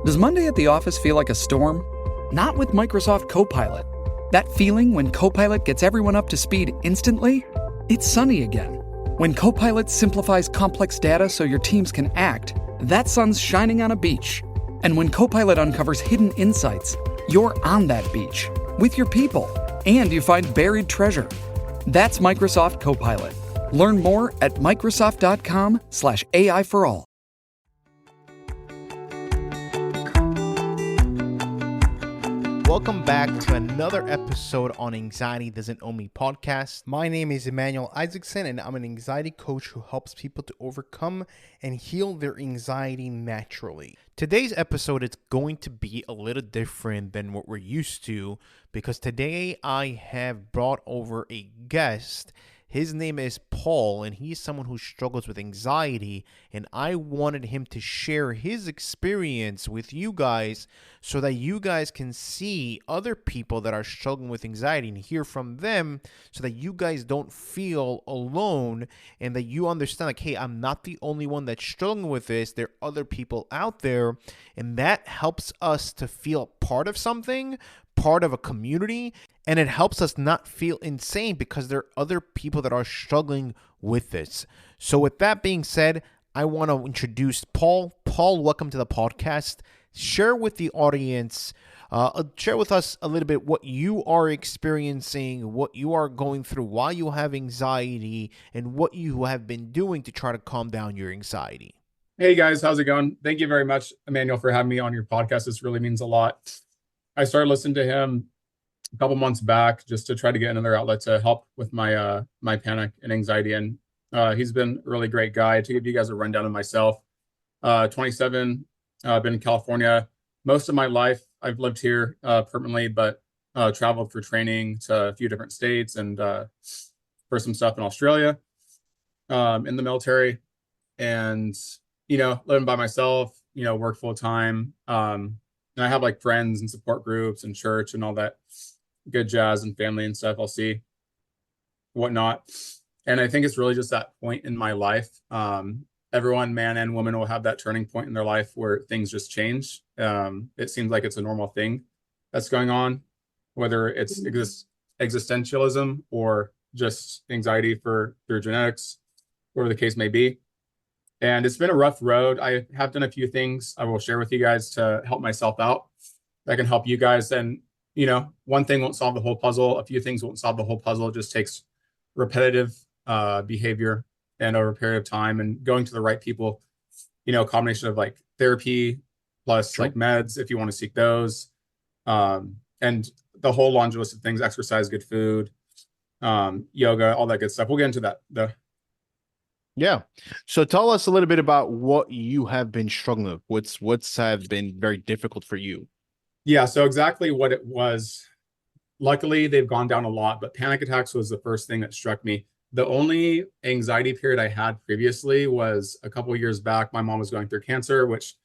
Does Monday at the office feel like a storm? Not with Microsoft Copilot. That feeling when Copilot gets everyone up to speed instantly? It's sunny again. When Copilot simplifies complex data so your teams can act, that sun's shining on a beach. And when Copilot uncovers hidden insights, you're on that beach with your people, and you find buried treasure. That's Microsoft Copilot. Learn more at Microsoft.com/AI for all. Welcome back to another episode on Anxiety Doesn't Own Me podcast. My name is Emmanuel Isaacson, and I'm an anxiety coach who helps people to overcome and heal their anxiety naturally. Today's episode is going to be a little different than what we're used to because today I have brought over a guest. His name is Paul, and he's someone who struggles with anxiety, and I wanted him to share his experience with you guys so that you guys can see other people that are struggling with anxiety and hear from them so that you guys don't feel alone and that you understand, like, hey, I'm not the only one that's struggling with this. There are other people out there, and that helps us to feel part of something, part of a community, and it helps us not feel insane because there are other people that are struggling with this. So with that being said, I want to introduce Paul. Paul, welcome to the podcast. Share with the audience, share with us a little bit what you are experiencing, what you are going through, why you have anxiety, and what you have been doing to try to calm down your anxiety. Hey guys, how's it going? Thank you very much, Emmanuel, for having me on your podcast. This really means a lot. I started listening to him a couple months back just to try to get another outlet to help with my my panic and anxiety. And he's been a really great guy. To give you guys a rundown of myself, 27, been in California most of my life. I've lived here permanently, but traveled for training to a few different states and for some stuff in Australia, in the military, and living by myself. Work full time. And I have like friends and support groups and church and all that good jazz and family and stuff I'll see, whatnot. And I think it's really just that point in my life. Everyone, man and woman, will have that turning point in their life where things just change. It seems like it's a normal thing that's going on, whether it's existentialism or just anxiety through genetics, whatever the case may be. And it's been a rough road. I have done a few things I will share with you guys to help myself out that can help you guys. And, one thing won't solve the whole puzzle. A few things won't solve the whole puzzle. It just takes repetitive behavior and over a period of time and going to the right people, a combination of like therapy plus like meds if you want to seek those. And the whole laundry list of things, exercise, good food, yoga, all that good stuff. We'll get into that. Yeah. So tell us a little bit about what you have been struggling with. What's have been very difficult for you? Yeah. So exactly what it was. Luckily, they've gone down a lot, but panic attacks was the first thing that struck me. The only anxiety period I had previously was a couple of years back. My mom was going through cancer, which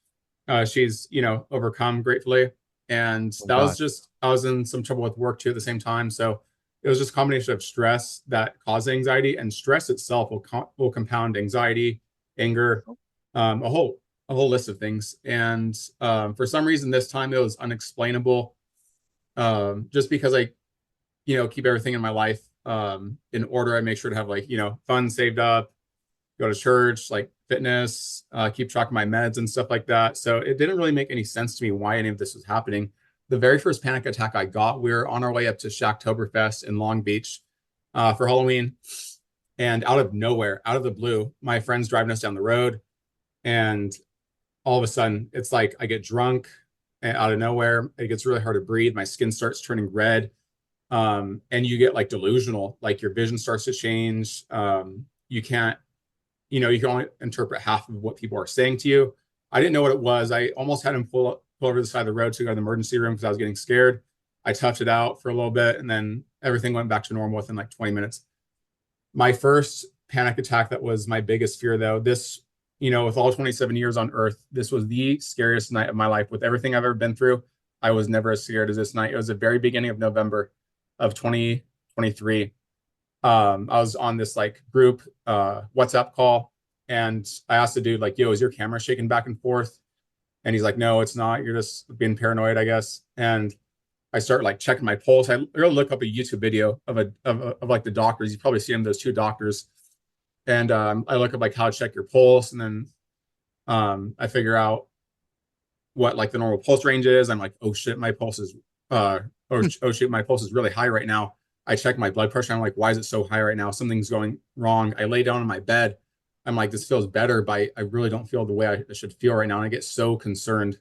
she's, overcome gratefully. And that was just, I was in some trouble with work too at the same time. So it was just a combination of stress that caused anxiety, and stress itself will compound anxiety, anger, a whole list of things. And for some reason this time it was unexplainable. Just because I, keep everything in my life in order. I make sure to have funds saved up, go to church, like fitness, keep track of my meds and stuff like that. So it didn't really make any sense to me why any of this was happening. The very first panic attack I got, we were on our way up to Shacktoberfest in Long Beach for Halloween. And out of nowhere, out of the blue, my friend's driving us down the road. And all of a sudden, it's like I get drunk and out of nowhere. It gets really hard to breathe. My skin starts turning red. And you get like delusional, like your vision starts to change. You can't, you can only interpret half of what people are saying to you. I didn't know what it was. I almost had him pull over the side of the road to go to the emergency room because I was getting scared. I toughed it out for a little bit, and then everything went back to normal within like 20 minutes. My first panic attack, that was my biggest fear though. This, with all 27 years on earth, this was the scariest night of my life. With everything I've ever been through, I was never as scared as this night. It was the very beginning of November of 2023. I was on this like group WhatsApp call, and I asked the dude like, yo, is your camera shaking back and forth? And he's like, no, it's not. You're just being paranoid, I guess. And I start like checking my pulse. I really look up a YouTube video of like the doctors. You probably see them, those two doctors. And I look up like how to check your pulse, and then I figure out what like the normal pulse range is. I'm like, oh shit, my pulse is oh shit, my pulse is really high right now. I check my blood pressure. I'm like, why is it so high right now? Something's going wrong. I lay down in my bed. I'm like, this feels better, but I really don't feel the way I should feel right now. And I get so concerned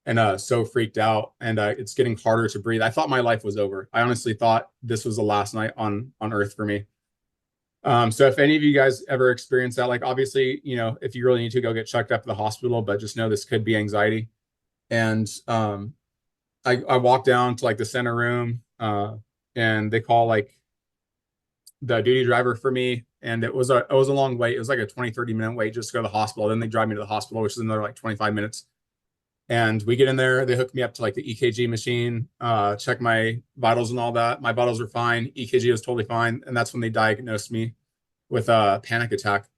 and so freaked out, and it's getting harder to breathe. I thought my life was over. I honestly thought this was the last night on earth for me. So if any of you guys ever experience that, like obviously, you know, if you really need to go get checked up at the hospital, but just know this could be anxiety. And I walked down to like the center room, and they call like the duty driver for me, and it was a long wait. It was like a 20-30 minute wait just to go to the hospital. Then they drive me to the hospital, which is another like 25 minutes. And we get in there, they hook me up to like the EKG machine, check my vitals and all that. My vitals were fine. EKG was totally fine. And that's when they diagnosed me with a panic attack.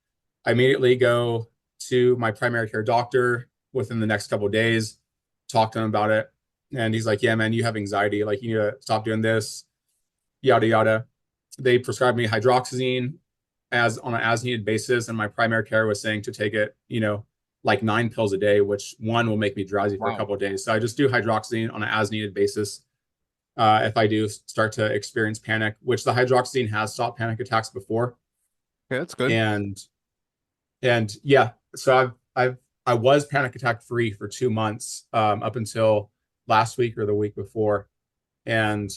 I immediately go to my primary care doctor within the next couple of days, talk to him about it. And he's like, yeah, man, you have anxiety. Like, you need to stop doing this, yada, yada. They prescribed me hydroxyzine on an as needed basis. And my primary care was saying to take it, you know, like 9 pills a day, which one will make me drowsy for a couple of days. So I just do hydroxyzine on an as needed basis. If I do start to experience panic, which the hydroxyzine has stopped panic attacks before. Okay, that's good. And yeah, so I was panic attack free for 2 months, up until last week or the week before. And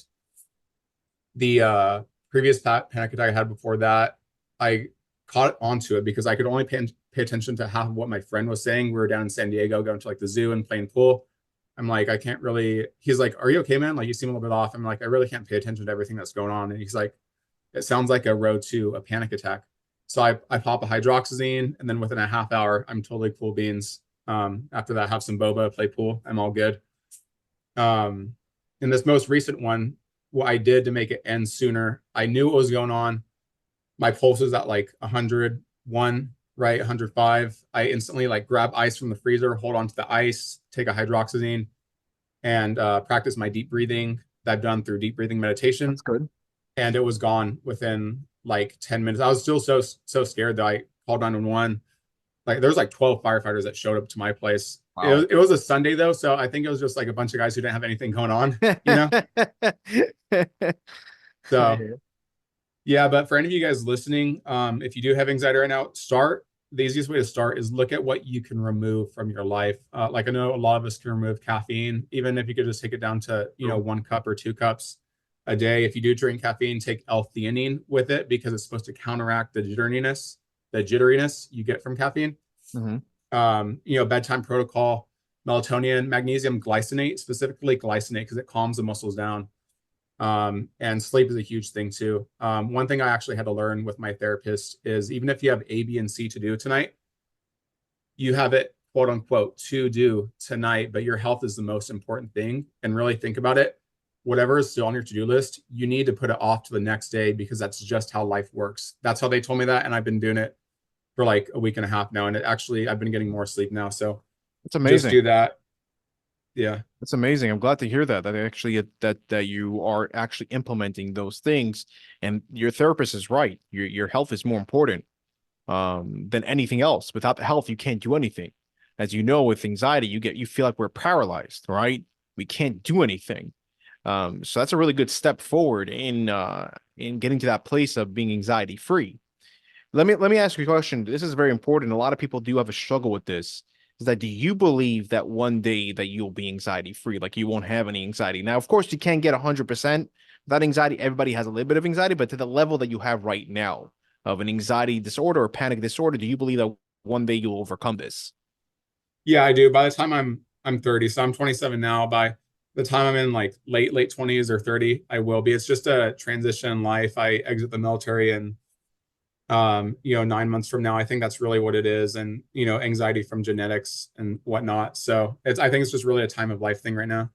the previous panic attack I had before that, I caught onto it because I could only pay attention to half of what my friend was saying. We were down in San Diego going to like the zoo and playing pool. I'm like, I can't really, he's like, are you okay, man? Like, you seem a little bit off. I'm like, I really can't pay attention to everything that's going on. And he's like, it sounds like a road to a panic attack. So I pop a hydroxyzine, and then within a half hour, I'm totally cool beans. After that, have some boba, play pool. I'm all good. In this most recent one, what I did to make it end sooner, I knew what was going on. My pulse was at like 101, right? 105. I instantly like grab ice from the freezer, hold on to the ice, take a hydroxyzine, and practice my deep breathing that I've done through deep breathing meditation. That's good. And it was gone within like 10 minutes. I was still so scared that I called 911. Like there was like 12 firefighters that showed up to my place. Wow. It was a Sunday though, so I think it was just like a bunch of guys who didn't have anything going on, you know? So yeah, but for any of you guys listening, if you do have anxiety right now, the easiest way to start is look at what you can remove from your life. Like I know a lot of us can remove caffeine, even if you could just take it down to, you know, 1 cup or 2 cups a day. If you do drink caffeine, take L-theanine with it because it's supposed to counteract the jitteriness you get from caffeine. Mm-hmm. You know, bedtime protocol, melatonin, magnesium glycinate, specifically glycinate because it calms the muscles down. And sleep is a huge thing too. One thing I actually had to learn with my therapist is even if you have A, B, and C to do tonight, you have it quote unquote to do tonight, but your health is the most important thing. And really think about it. Whatever is still on your to-do list, you need to put it off to the next day because that's just how life works. That's how they told me that. And I've been doing it for like a week and a half now. And I've been getting more sleep now. So it's amazing. Just do that. Yeah. That's amazing. I'm glad to hear that actually that you are actually implementing those things, and your therapist is right. Your health is more important than anything else. Without the health, you can't do anything. As you know, with anxiety, you feel like we're paralyzed, right? We can't do anything. So that's a really good step forward in getting to that place of being anxiety free. Let me ask you a question. This is very important. A lot of people do have a struggle with this. Is that do you believe that one day that you'll be anxiety free, like you won't have any anxiety? Now, of course, you can't get 100% without anxiety. Everybody has a little bit of anxiety, but to the level that you have right now of an anxiety disorder or panic disorder, do you believe that one day you'll overcome this? Yeah, I do. By the time I'm 30, so I'm 27 now. By the time I'm in like late 20s or 30, I will be. It's just a transition in life. I exit the military and you know, 9 months from now. I think that's really what it is. And, you know, anxiety from genetics and whatnot. So I think it's just really a time of life thing right now.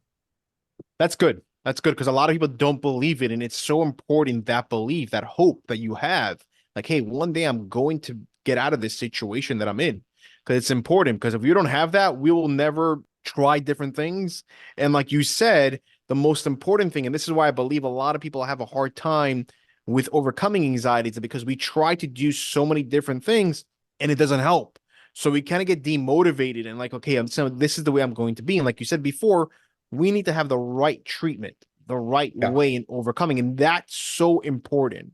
That's good. That's good. Because a lot of people don't believe it. And it's so important, that belief, that hope that you have, like, hey, one day I'm going to get out of this situation that I'm in. because it's important. Because if you don't have that, we will never try different things. And like you said, the most important thing, and this is why I believe a lot of people have a hard time with overcoming anxiety, is because we try to do so many different things and it doesn't help. So we kind of get demotivated and like, okay, so this is the way I'm going to be. And like you said before, we need to have the right treatment, the right way in overcoming. And that's so important.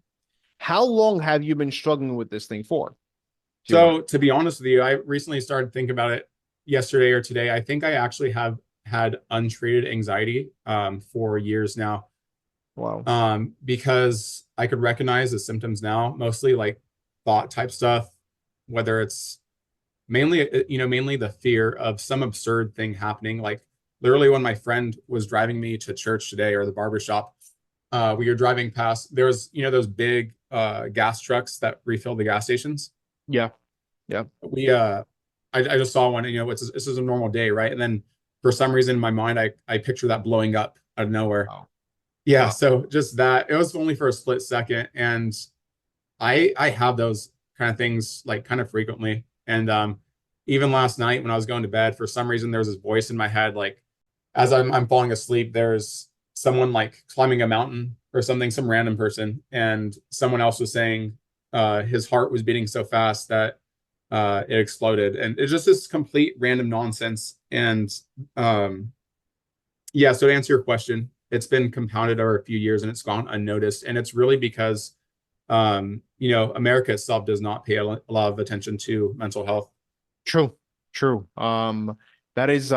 How long have you been struggling with this thing for? So to be honest with you, I recently started thinking about it yesterday or today. I think I actually have had untreated anxiety for years now. Wow. Because I could recognize the symptoms now, mostly like thought type stuff, whether it's mainly the fear of some absurd thing happening. Like literally when my friend was driving me to church today or the barbershop, we were driving past, there was, those big gas trucks that refill the gas stations. Yeah. Yeah. I just saw one, and this is a normal day, right? And then for some reason in my mind, I picture that blowing up out of nowhere. Wow. Yeah. Wow. So just that, it was only for a split second. And I have those kind of things like kind of frequently. And even last night when I was going to bed, for some reason, there was this voice in my head, like as I'm falling asleep, there's someone like climbing a mountain or something, some random person. And someone else was saying his heart was beating so fast that it exploded. And it's just this complete random nonsense. And yeah, so to answer your question, it's been compounded over a few years and it's gone unnoticed. And it's really because, America itself does not pay a lot of attention to mental health. True. That's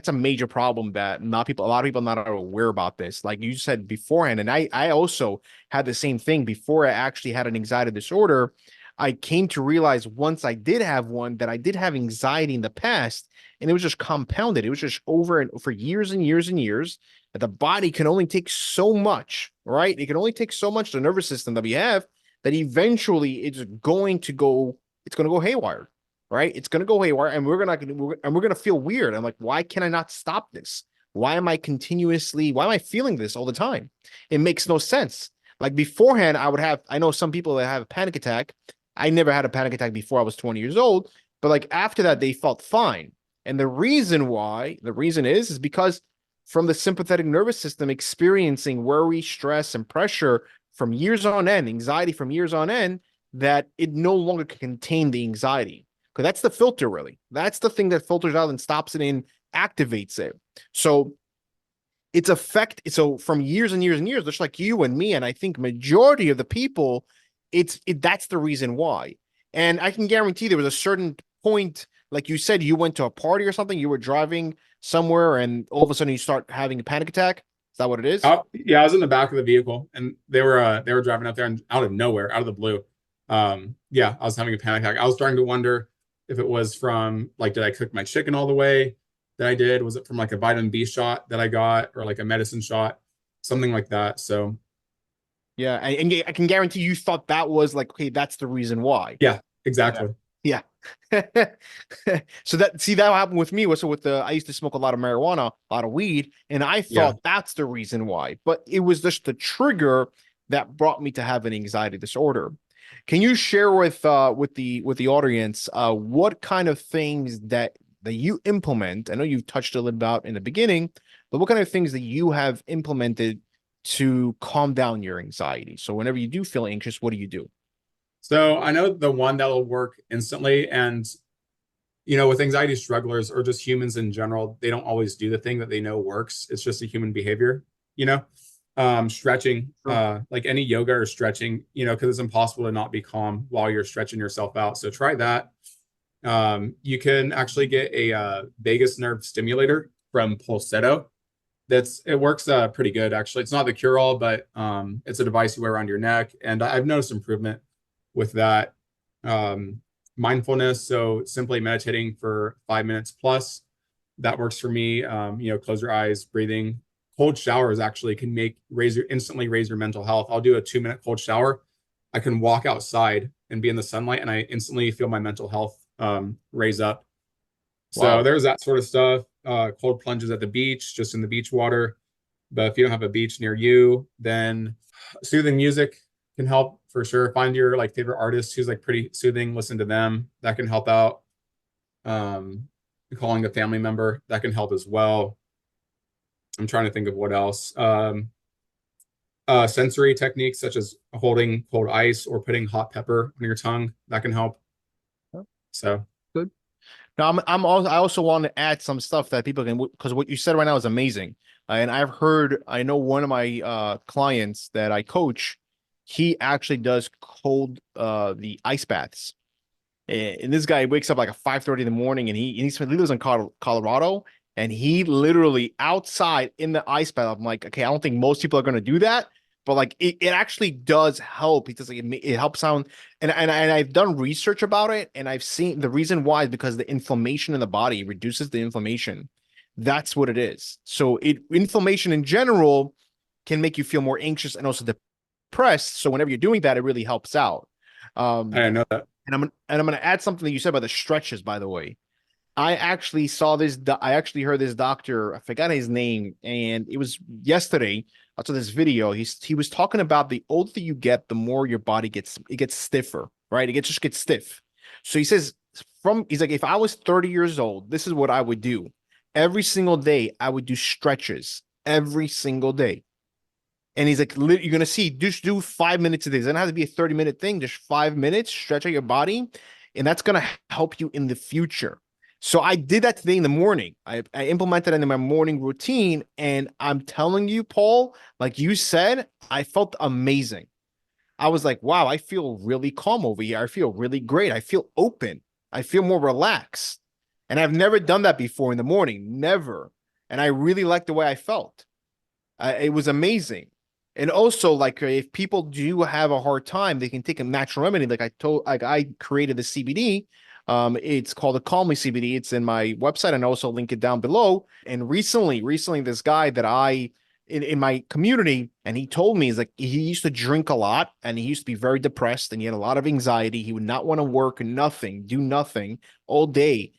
a major problem that a lot of people not aware about this. Like you said beforehand, and I also had the same thing before I actually had an anxiety disorder. I came to realize once I did have one that I did have anxiety in the past, and it was just compounded. It was just over and for years and years and years that the body can only take so much, right? It can only take so much, the nervous system that we have, that eventually it's going to go haywire, right? It's going to go haywire, and we're going to feel weird. I'm like, why can I not stop this? Why am I feeling this all the time? It makes no sense. Like beforehand, I know some people that have a panic attack. I never had a panic attack before I was 20 years old, but like after that, they felt fine. And the reason is because from the sympathetic nervous system experiencing worry, stress, and pressure from years on end, anxiety from years on end, that it no longer can contain the anxiety. Because that's the filter, really. That's the thing that filters out and stops it and activates it. So from years and years and years, just like you and me, and I think majority of the people, that's the reason why. And I can guarantee there was a certain point, like you said, you went to a party or something, you were driving somewhere, and all of a sudden you start having a panic attack. Is that what it is? Yeah, I was in the back of the vehicle, and they were driving up there, and out of nowhere, out of the blue, yeah, I was having a panic attack. I was starting to wonder if it was from like, did I cook my chicken all the way that I did? Was it from like a vitamin B shot that I got, or like a medicine shot, something like that? So yeah, and I can guarantee you thought that was like, okay, that's the reason why. Yeah, exactly. Yeah. So that happened with me. I used to smoke a lot of marijuana, a lot of weed, and I thought that's the reason why. But it was just the trigger that brought me to have an anxiety disorder. Can you share with the audience what kind of things that you implement? I know you've touched a little about in the beginning, but what kind of things that you have implemented to calm down your anxiety? So whenever you do feel anxious, what do you do? So I know the one that will work instantly, and with anxiety strugglers or just humans in general, they don't always do the thing that they know works. It's just a human behavior, stretching, like any yoga or stretching, because it's impossible to not be calm while you're stretching yourself out. So try that. You can actually get a vagus nerve stimulator from Pulsetto. It works pretty good, actually. It's not the cure-all, but it's a device you wear around your neck, and I've noticed improvement with that. Mindfulness, so simply meditating for 5 minutes plus, that works for me. Close your eyes, breathing. Cold showers actually can instantly raise your mental health. I'll do a 2-minute cold shower. I can walk outside and be in the sunlight, and I instantly feel my mental health raise up. So there's that sort of stuff. Cold plunges at the beach, just in the beach water. But if you don't have a beach near you, then soothing music can help for sure. Find your like favorite artist who's like pretty soothing, listen to them. That can help out. Calling a family member, that can help as well. I'm trying to think of what else. Sensory techniques such as holding cold ice or putting hot pepper on your tongue, that can help. So Good. Now, I also want to add some stuff that people can, because what you said right now is amazing. And I know one of my clients that I coach, he actually does the ice baths. And this guy wakes up like at 5:30 in the morning, and he lives in Colorado, and he literally outside in the ice bath. I'm like, okay, I don't think most people are going to do that, but like it actually does help. It helps sound, and I've done research about it, and I've seen the reason why is because the inflammation in the body reduces the inflammation. That's what it is. So inflammation in general can make you feel more anxious and also depressed. So whenever you're doing that, it really helps out. I didn't know that. And I'm gonna add something that you said about the stretches, by the way. I actually heard this doctor, I forgot his name, and it was yesterday. I saw this video. He was talking about the older you get, the more your body gets stiffer, right? It just gets stiff. So he says he's like, if I was 30 years old, this is what I would do. Every single day, I would do stretches every single day. And he's like, you're going to see, just do 5 minutes a day. It doesn't have to be a 30-minute thing, just 5 minutes, stretch out your body. And that's going to help you in the future. So I did that today in the morning. I implemented it in my morning routine. And I'm telling you, Paul, like you said, I felt amazing. I was like, wow, I feel really calm over here. I feel really great. I feel open. I feel more relaxed. And I've never done that before in the morning, never. And I really liked the way I felt. It was amazing. And also, like, if people do have a hard time, they can take a natural remedy. Like I created the CBD. It's called a Calm Me CBD. It's in my website, and I also link it down below. And recently, this guy that in my community, and he told me, he's like, he used to drink a lot, and he used to be very depressed, and he had a lot of anxiety. He would not want to work, do nothing all day.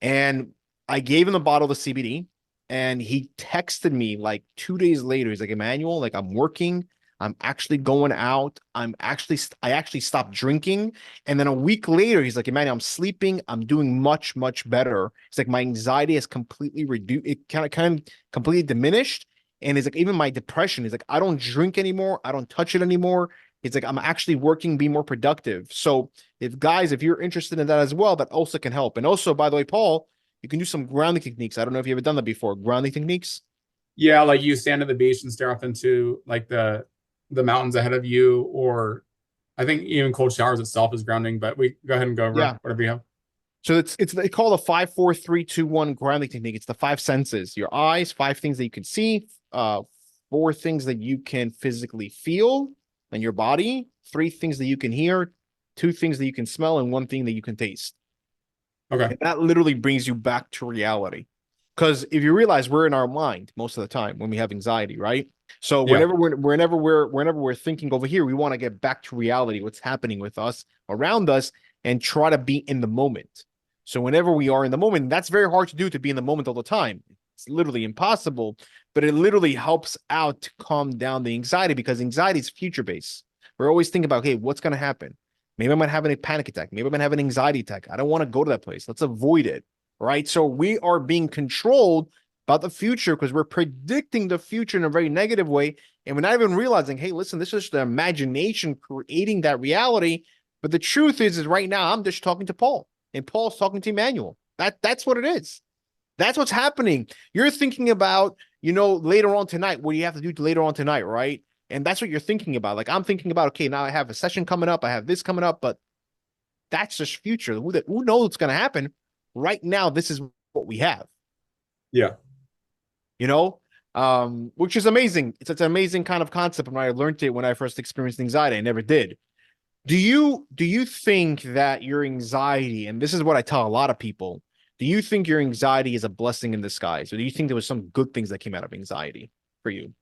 And I gave him a bottle of the CBD. And he texted me like 2 days later. He's like, Emmanuel, like I'm working. I'm actually going out. I actually stopped drinking. And then a week later, he's like, Emmanuel, I'm sleeping. I'm doing much, much better. It's like my anxiety has completely reduced. It kind of completely diminished. And it's like, even my depression, he's like, I don't drink anymore. I don't touch it anymore. It's like, I'm actually working, be more productive. So if you're interested in that as well, that also can help. And also, by the way, Paul, you can do some grounding techniques. I don't know if you've ever done that before. Grounding techniques. Yeah, like you stand at the beach and stare off into like the mountains ahead of you, or I think even cold showers itself is grounding. But we go ahead and go over whatever you have. So they call a 5, 4, 3, 2, 1 grounding technique. It's the 5 senses: your eyes, 5 things that you can see, 4 things that you can physically feel in your body, 3 things that you can hear, 2 things that you can smell, and 1 thing that you can taste. Okay. And that literally brings you back to reality. Because if you realize, we're in our mind most of the time when we have anxiety, right? So whenever we're thinking over here, we want to get back to reality, what's happening with us, around us, and try to be in the moment. So whenever we are in the moment, that's very hard to do, to be in the moment all the time. It's literally impossible, but it literally helps out to calm down the anxiety, because anxiety is future-based. We're always thinking about, hey, what's going to happen? Maybe I'm going to have a panic attack. Maybe I'm going to have an anxiety attack. I don't want to go to that place. Let's avoid it, right? So we are being controlled about the future because we're predicting the future in a very negative way. And we're not even realizing, hey, listen, this is the imagination creating that reality. But the truth is right now, I'm just talking to Paul, and Paul's talking to Emmanuel. That's what it is. That's what's happening. You're thinking about, later on tonight, what do you have to do later on tonight, right? And that's what you're thinking about. Like, I'm thinking about, okay, now I have a session coming up. I have this coming up, but that's just future. Who knows what's going to happen? Right now, this is what we have. Yeah. Which is amazing. It's an amazing kind of concept. And I learned it when I first experienced anxiety. I never did. Do you think that your anxiety, and this is what I tell a lot of people, do you think your anxiety is a blessing in disguise? Or do you think there was some good things that came out of anxiety for you?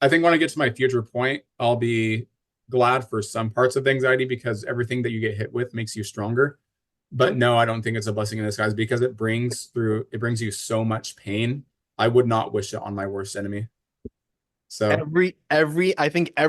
I think when I get to my future point, I'll be glad for some parts of the anxiety, because everything that you get hit with makes you stronger. But no, I don't think it's a blessing in disguise, because it brings you so much pain. I would not wish it on my worst enemy. So I think I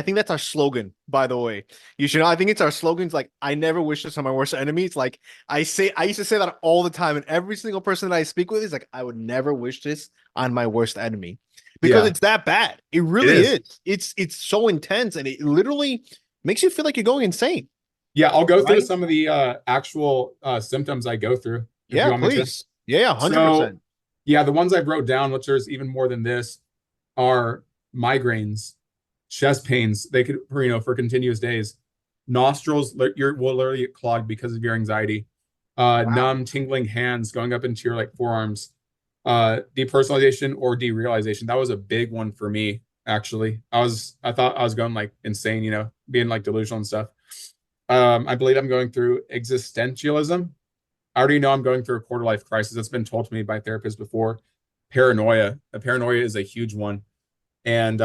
think that's our slogan, by the way. You should know, I think it's our slogans like I never wish this on my worst enemy. It's like I used to say that all the time, and every single person that I speak with is like, I would never wish this on my worst enemy. Because yeah, it's that bad. It it really is. is. It's so intense and it literally makes you feel like you're going insane. Yeah, I'll go through Right? some of the actual symptoms I go through if you Yeah, want me to. please. Yeah, So 100%. yeah, the ones I wrote down, which there's even more than this, are migraines, chest pains. They could, for continuous days. Nostrils, will literally get clogged because of your anxiety. Wow. Numb, tingling hands going up into your like forearms. Depersonalization or derealization. That was a big one for me, actually. I thought I was going like insane, being like delusional and stuff. I believe I'm going through existentialism. I already know I'm going through a quarter life crisis. That's been told to me by therapists before. Paranoia. Paranoia is a huge one. And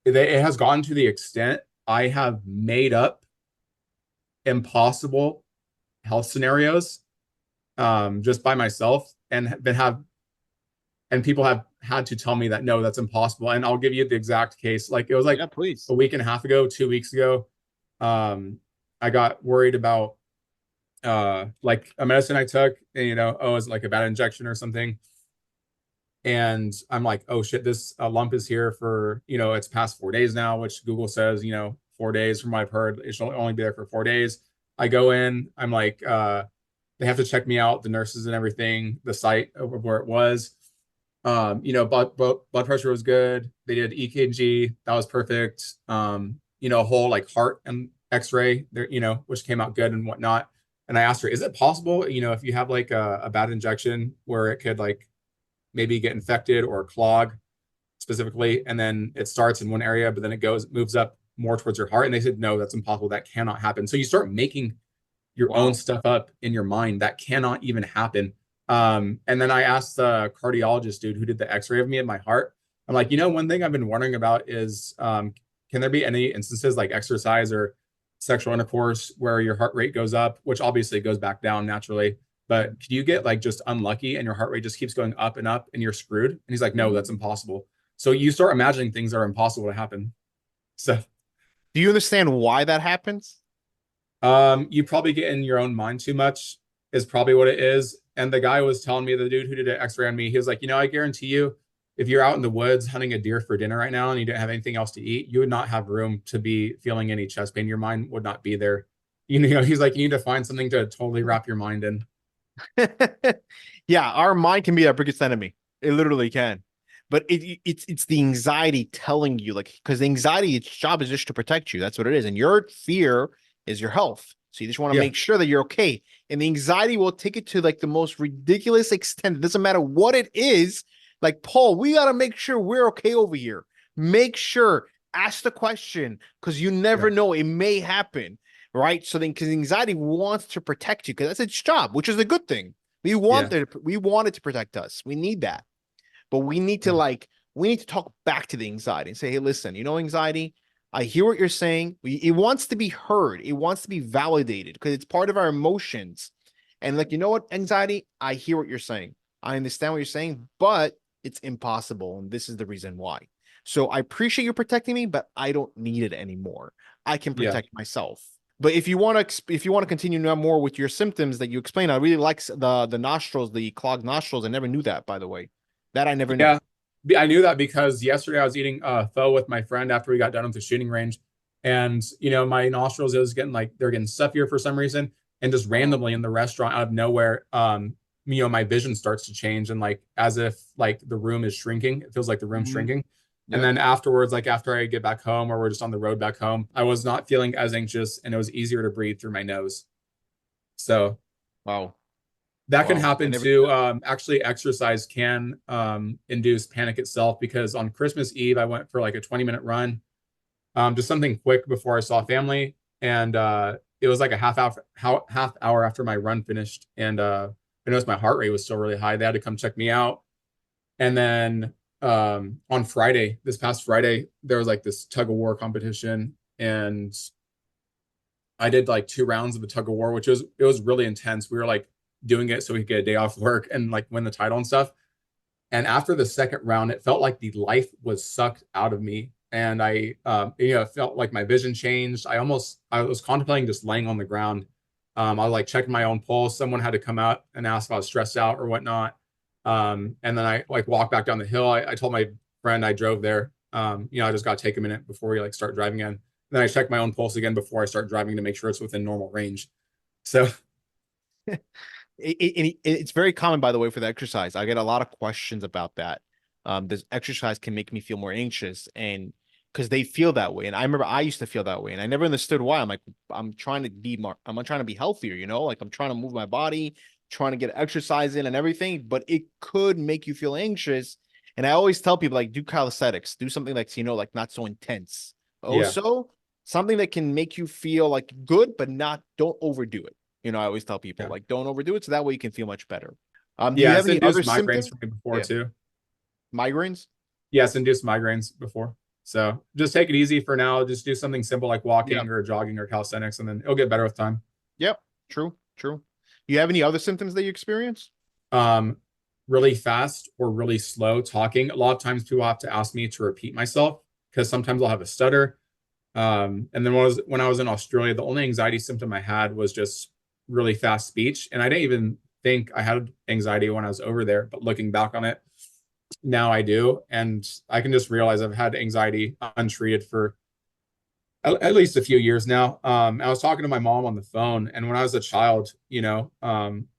it has gotten to the extent I have made up impossible health scenarios just by myself and people have had to tell me that no, that's impossible. And I'll give you the exact case. Like it was like Yeah, please. a week and a half ago, 2 weeks ago. I got worried about like a medicine I took, and oh, it's like a bad injection or something. And I'm like, oh shit, this lump is here for, it's past 4 days now, which Google says, 4 days from what I've heard, it should only be there for 4 days. I go in, I'm like, they have to check me out, the nurses and everything, the site of where it was. Blood pressure was good. They did EKG, that was perfect. A whole like heart and X-ray there, which came out good and whatnot. And I asked her, is it possible, if you have like a bad injection where it could like maybe get infected or clog specifically, and then it starts in one area, but then it moves up more towards your heart? And they said, no, that's impossible. That cannot happen. So you start making your own Wow. stuff up in your mind. That cannot even happen. And then I asked the cardiologist dude who did the x-ray of me in my heart. I'm like, one thing I've been wondering about is, can there be any instances like exercise or sexual intercourse where your heart rate goes up, which obviously goes back down naturally, but could you get like just unlucky and your heart rate just keeps going up and you're screwed? And he's like, no, that's impossible. So you start imagining things that are impossible to happen. So Do you understand why that happens? you probably get in your own mind too much is probably what it is. And the guy was telling me, the dude who did an x-ray on me, he was like, I guarantee you, if you're out in the woods hunting a deer for dinner right now and you didn't have anything else to eat, you would not have room to be feeling any chest pain. Your mind would not be there. He's like, you need to find something to totally wrap your mind in. Yeah, our mind can be our biggest enemy. It literally can. But it's the anxiety telling you, like, because the anxiety, its job is just to protect you. That's what it is. And your fear is your health. So you just want to Yeah. make sure that you're okay. And the anxiety will take it to like the most ridiculous extent. It doesn't matter what it is. Like, Paul, we got to make sure we're okay over here. Make sure, ask the question, because you never know. It may happen. Right. So then, because anxiety wants to protect you, because that's its job, which is a good thing. We want it to protect us. We need that. But we need to talk back to the anxiety and say, hey, listen, anxiety, I hear what you're saying. It wants to be heard. It wants to be validated because it's part of our emotions. And like, you know what, anxiety, I hear what you're saying. I understand what you're saying, but it's impossible. And this is the reason why. So I appreciate you protecting me, but I don't need it anymore. I can protect myself. But if you want to continue now more with your symptoms that you explained, I really like the nostrils, the clogged nostrils. I never knew that, by the way. That I never knew. Yeah, I knew that because yesterday I was eating pho with my friend after we got done with the shooting range, and my nostrils is getting like they're getting stuffier for some reason, and just randomly in the restaurant out of nowhere, my vision starts to change and like as if like the room is shrinking. It feels like the room's shrinking. And then afterwards, like after I get back home or we're just on the road back home, I was not feeling as anxious and it was easier to breathe through my nose. So Wow. that can happen too. Actually, exercise can induce panic itself because on Christmas Eve, I went for like a 20-minute run, just something quick before I saw family. And it was like a half hour after my run finished. And I noticed my heart rate was still really high. They had to come check me out. And then on Friday, this past Friday, there was like this tug of war competition. And I did like 2 rounds of the tug of war, it was really intense. We were like doing it so we could get a day off work and like win the title and stuff. And after the second round, it felt like the life was sucked out of me. And it felt like my vision changed. I was contemplating just laying on the ground. I was like checking my own pulse. Someone had to come out and ask if I was stressed out or whatnot. And then I like walked back down the hill. I told my friend I drove there. I just got to take a minute before we like start driving in. Then I check my own pulse again before I start driving to make sure it's within normal range. So it's very common, by the way, for the exercise. I get a lot of questions about that. This exercise can make me feel more anxious, and because they feel that way. And I remember I used to feel that way, and I never understood why. I'm like, I'm trying to be more, I'm trying to be healthier, like I'm trying to move my body, trying to get exercise in and everything, but it could make you feel anxious. And I always tell people, like, do calisthenics, do something like, like not so intense. yeah. Also, something that can make you feel like good, but don't overdo it. I always tell people, Yeah. like, don't overdo it, so that way you can feel much better. Do you Yeah, have it's any other induced migraines symptoms? for me before Yeah. too. Migraines? Yes, induced migraines before. So just take it easy for now. Just do something simple like walking or jogging or calisthenics, and then it'll get better with time. Yep. True. You have any other symptoms that you experience? Really fast or really slow talking. A lot of times people have to ask me to repeat myself because sometimes I'll have a stutter. And then when I was in Australia, the only anxiety symptom I had was just really fast speech. And I didn't even think I had anxiety when I was over there, but looking back on it, now I do. And I can just realize I've had anxiety untreated for at least a few years now. I was talking to my mom on the phone, and when I was a child,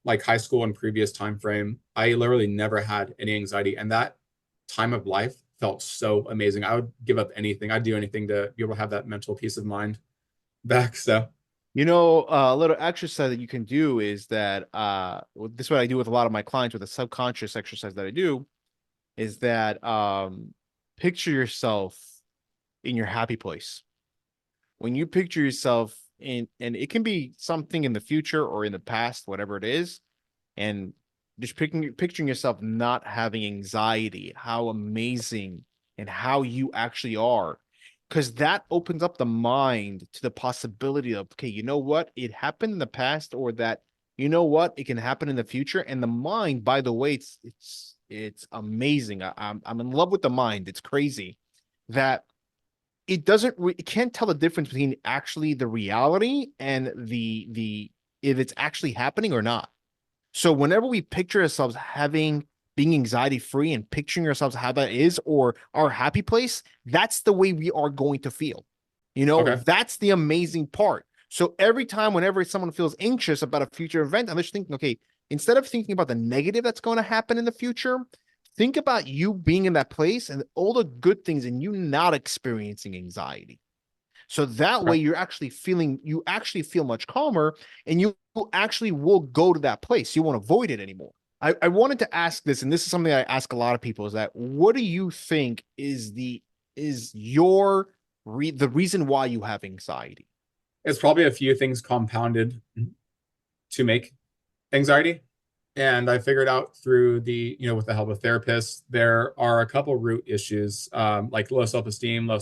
like high school and previous time frame, I literally never had any anxiety, and that time of life felt so amazing. I would give up anything. I'd do anything to be able to have that mental peace of mind back. So A little exercise that you can do is that this is what I do with a lot of my clients with a subconscious exercise that I do is that picture yourself in your happy place. When you picture yourself and it can be something in the future or in the past, whatever it is, and just picturing yourself not having anxiety, how amazing and how you actually are. Because that opens up the mind to the possibility of, okay, you know what? It happened in the past, or that, you know what? It can happen in the future. And the mind, by the way, it's amazing. I'm in love with the mind. It's crazy that it can't tell the difference between actually the reality and the if it's actually happening or not. So whenever we picture ourselves being anxiety free and picturing ourselves how that is, or our happy place, that's the way we are going to feel. okay. That's the amazing part. So every time, whenever someone feels anxious about a future event, I'm just thinking, okay, instead of thinking about the negative that's going to happen in the future, think about you being in that place and all the good things and you not experiencing anxiety. So that way you actually feel much calmer, and you actually will go to that place. You won't avoid it anymore. I wanted to ask this, and this is something I ask a lot of people, is that what do you think is the reason why you have anxiety? It's probably a few things compounded to make anxiety. And I figured out through with the help of therapists, there are a couple root issues, like low self-esteem, low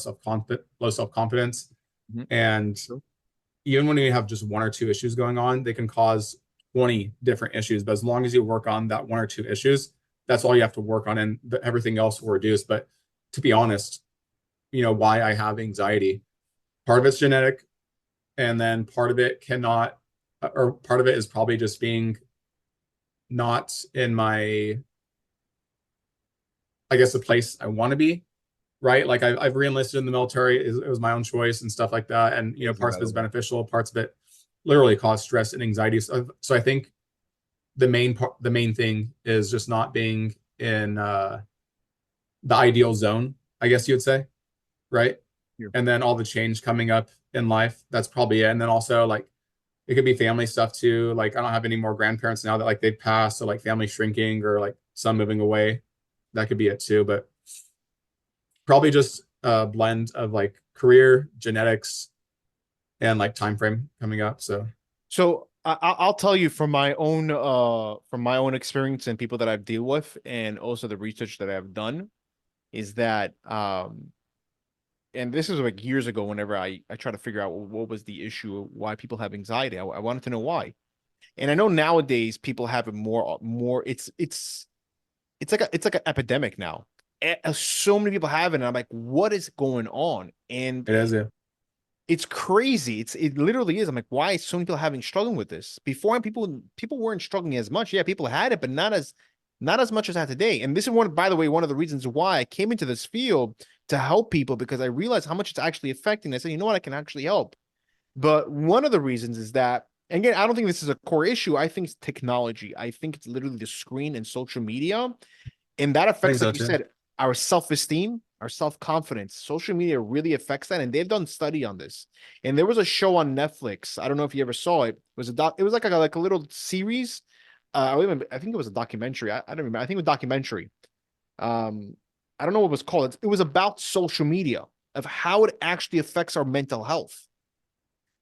self-confidence. Mm-hmm. And even when you have just one or two issues going on, they can cause 20 different issues. But as long as you work on that one or two issues, that's all you have to work on, and everything else will reduce. But to be honest, why I have anxiety, part of it's genetic, and then part of it part of it is probably just being not in my, I guess, the place I want to be, right? Like I've re-enlisted in the military. It was my own choice and stuff like that. And, parts of it is beneficial, parts of it literally cause stress and anxiety. So I think the main thing is just not being in the ideal zone, I guess you would say, right? Yeah. And then all the change coming up in life, that's probably it. And then also, like, it could be family stuff too. Like, I don't have any more grandparents now that, like, they've passed, so like family shrinking or like some moving away. That could be it too. But probably just a blend of like career, genetics, and like time frame coming up. So I'll tell you from my own experience and people that I've dealt with, and also the research that I've done, is that and this is like years ago, whenever I try to figure out what was the issue, why people have anxiety. I wanted to know why. And I know nowadays people have it more, it's it's like an epidemic now. So many people have it, and I'm like, what is going on? And It is, yeah. it's crazy. It literally is. I'm like, why is so many people having struggling with this? Before, people weren't struggling as much. Yeah, people had it, but not as much as I had today. And this is one, by the way, one of the reasons why I came into this field to help people, because I realized how much it's actually affecting. I said, you know what, I can actually help. But one of the reasons is that, again, I don't think this is a core issue. I think it's technology. I think it's literally the screen and social media. And that affects, like you said, our self-esteem, our self-confidence. Social media really affects that. And they've done study on this. And there was a show on Netflix. I don't know if you ever saw it. It was it was like a little series. I think it was a documentary. I don't remember. I think it was a documentary. I don't know what it was called. It was about social media, of how it actually affects our mental health.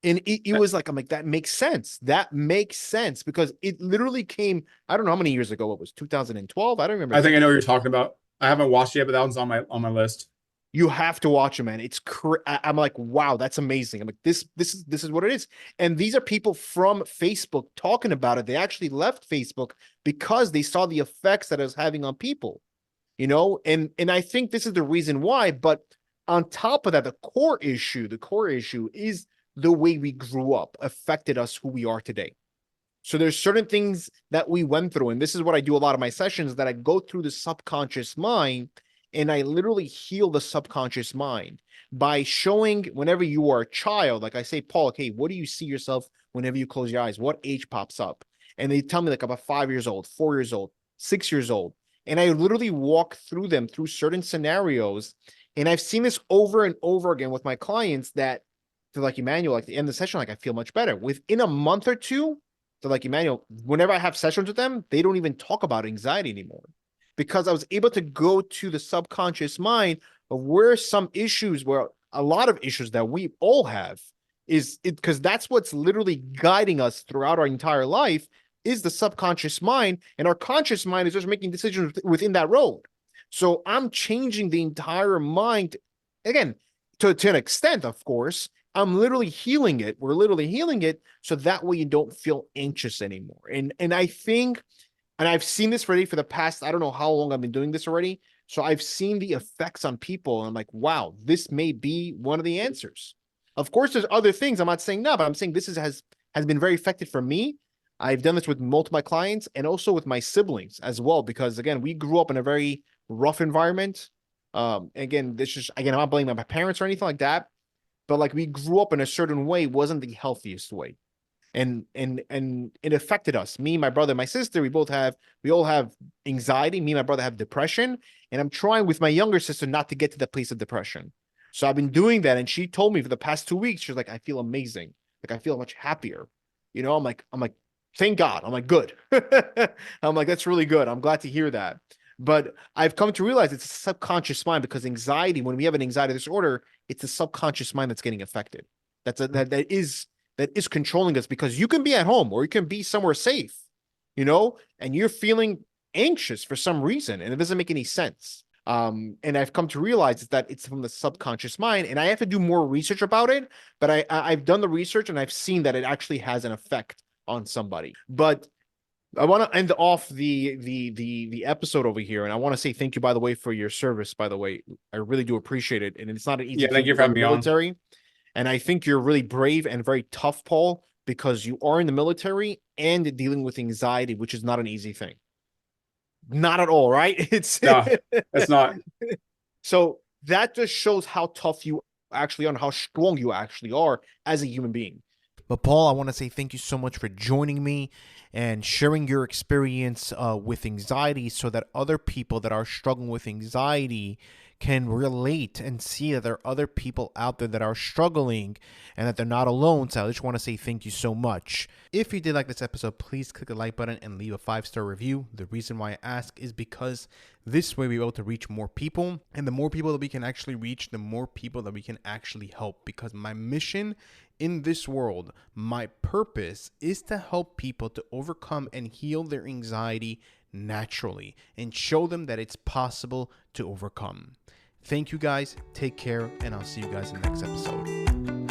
And it was like, I'm like, that makes sense. That makes sense, because it literally came, I don't know how many years ago it was, 2012. I don't remember. I think I know what you're talking about. I haven't watched it yet, but that one's on my list. You have to watch it, man. I'm like, wow, that's amazing. I'm like, this is what it is. And these are people from Facebook talking about it. They actually left Facebook because they saw the effects that it was having on people, you know? And I think this is the reason why. But on top of that, the core issue is the way we grew up affected us who we are today. So there's certain things that we went through, and this is what I do a lot of my sessions, that I go through the subconscious mind, and I literally heal the subconscious mind by showing, whenever you are a child, like I say, Paul, okay, what do you see yourself whenever you close your eyes? What age pops up? And they tell me like about 5 years old, 4 years old, 6 years old. And I literally walk through them through certain scenarios. And I've seen this over and over again with my clients, that they're like, Emmanuel, like the end of the session, like I feel much better. Within a month or two, they're like, Emmanuel, whenever I have sessions with them, they don't even talk about anxiety anymore, because I was able to go to the subconscious mind of where some issues, where a lot of issues that we all have is it, because that's what's literally guiding us throughout our entire life, is the subconscious mind, and our conscious mind is just making decisions within that road. So I'm changing the entire mind, again, to an extent, of course. I'm literally healing it. We're literally healing it, so that way you don't feel anxious anymore. And I think, and I've seen this already for the past, I don't know how long I've been doing this already. So I've seen the effects on people, and I'm like, wow, this may be one of the answers. Of course, there's other things. I'm not saying no, but I'm saying this has been very effective for me. I've done this with multiple clients, and also with my siblings as well, because again, we grew up in a very rough environment. Again, I'm not blaming my parents or anything like that, but like we grew up in a certain way, wasn't the healthiest way. And it affected us. Me, my brother, my sister, we all have anxiety. Me and my brother have depression. And I'm trying with my younger sister not to get to the place of depression. So I've been doing that. And she told me for the past 2 weeks, she's like, I feel amazing. Like I feel much happier. You know, I'm like, thank God. I'm like, good. I'm like, that's really good. I'm glad to hear that. But I've come to realize it's a subconscious mind, because anxiety, when we have an anxiety disorder, it's the subconscious mind that's getting affected. That is controlling us, because you can be at home or you can be somewhere safe, you know, and you're feeling anxious for some reason, and it doesn't make any sense. And I've come to realize that it's from the subconscious mind, and I have to do more research about it, but I've done the research, and I've seen that it actually has an effect on somebody. But I want to end off the episode over here, and I want to say thank you, by the way, for your service. By the way, I really do appreciate it, and it's not an easy. Yeah, thank you for having me on. Military, and I think you're really brave and very tough, Paul, because you are in the military and dealing with anxiety, which is not an easy thing. Not at all, right? No, it's not. So that just shows how tough you actually are and how strong you actually are as a human being. But Paul, I want to say thank you so much for joining me and sharing your experience with anxiety, so that other people that are struggling with anxiety can relate and see that there are other people out there that are struggling and that they're not alone. So I just want to say thank you so much. If you did like this episode, please click the like button and leave a 5-star review. The reason why I ask is because this way we're able to reach more people, and the more people that we can actually reach, the more people that we can actually help. Because my mission in this world, my purpose, is to help people to overcome and heal their anxiety naturally and show them that it's possible to overcome. Thank you guys. Take care, and I'll see you guys in the next episode.